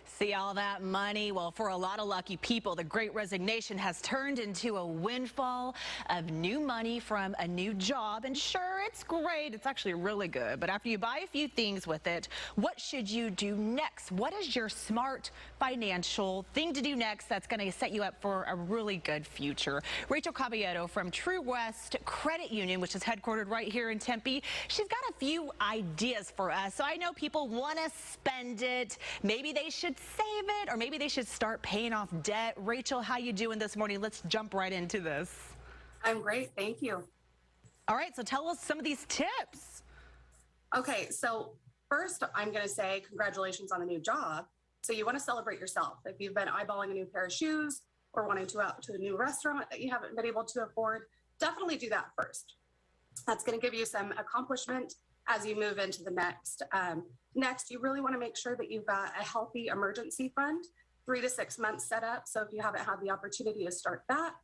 See all that money? Well, for a lot of lucky people, the Great Resignation has turned into a windfall of new money from a new job. And sure, it's great. It's actually really good. But after you buy a few things with it, what should you do next? What is your smart financial thing to do next that's going to set you up for a really good future? Rachel Caballero from True West Credit Union, which is headquartered right here in Tempe, she's got a few ideas for us. So I know people want to spend it. Maybe they should save it, or maybe they should start paying off debt. Rachel, how you doing this morning? Let's jump right into this. I'm great, thank you. All right, so tell us some of these tips. Okay, so first I'm going to say congratulations on a new job. So you want to celebrate yourself. If you've been eyeballing a new pair of shoes or wanting to go out to a new restaurant that you haven't been able to afford, definitely do that first. That's going to give you some accomplishment as you move into the next. Next, you really want to make sure that you've got a healthy emergency fund, 3 to 6 months set up. So if you haven't had the opportunity to start that,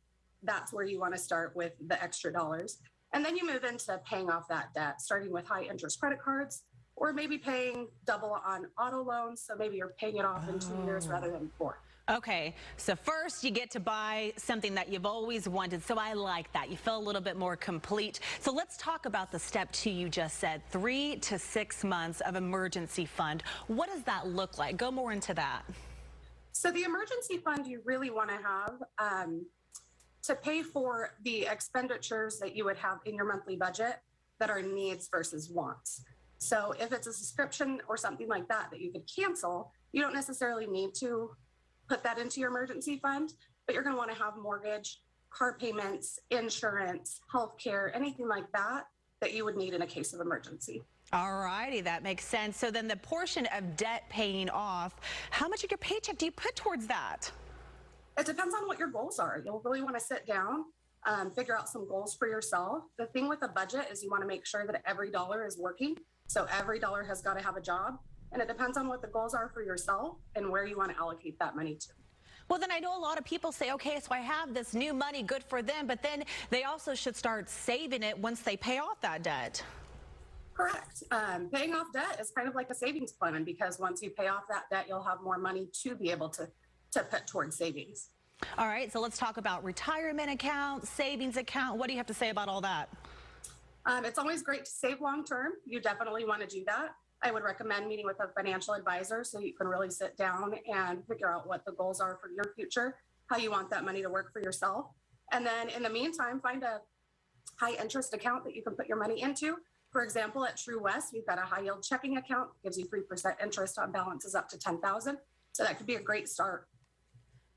that's where you want to start with the extra dollars. And then you move into paying off that debt, starting with high interest credit cards, or maybe paying double on auto loans. So maybe you're paying it off in 2 years rather than 4. Okay, so first you get to buy something that you've always wanted. So I like that. You feel a little bit more complete. So let's talk about the step 2 you just said, 3 to 6 months of emergency fund. What does that look like? Go more into that. So the emergency fund you really want to have to pay for the expenditures that you would have in your monthly budget that are needs versus wants. So if it's a subscription or something like that that you could cancel, you don't necessarily need to put that into your emergency fund, but you're going to want to have mortgage, car payments, insurance, healthcare, anything like that that you would need in a case of emergency. All righty, that makes sense. So then the portion of debt paying off, how much of your paycheck do you put towards that? It depends on what your goals are. You'll really want to sit down, figure out some goals for yourself. The thing with a budget is you want to make sure that every dollar is working. So every dollar has got to have a job. And it depends on what the goals are for yourself and where you want to allocate that money to. Well, then I know a lot of people say, okay, so I have this new money, good for them, but then they also should start saving it once they pay off that debt. Correct. Paying off debt is kind of like a savings plan, because once you pay off that debt, you'll have more money to be able to put towards savings. All right, so let's talk about retirement account, savings account. What do you have to say about all that? It's always great to save long term. You definitely want to do that. I would recommend meeting with a financial advisor so you can really sit down and figure out what the goals are for your future, how you want that money to work for yourself. And then in the meantime, find a high interest account that you can put your money into. For example, at True West, we've got a high yield checking account, gives you 3% interest on balances up to $10,000. So that could be a great start.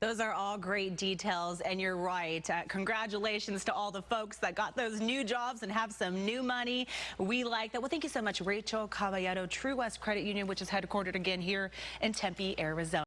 Those are all great details, and you're right. Congratulations to all the folks that got those new jobs and have some new money. We like that. Well, thank you so much, Rachel Caballero, True West Credit Union, which is headquartered again here in Tempe, Arizona.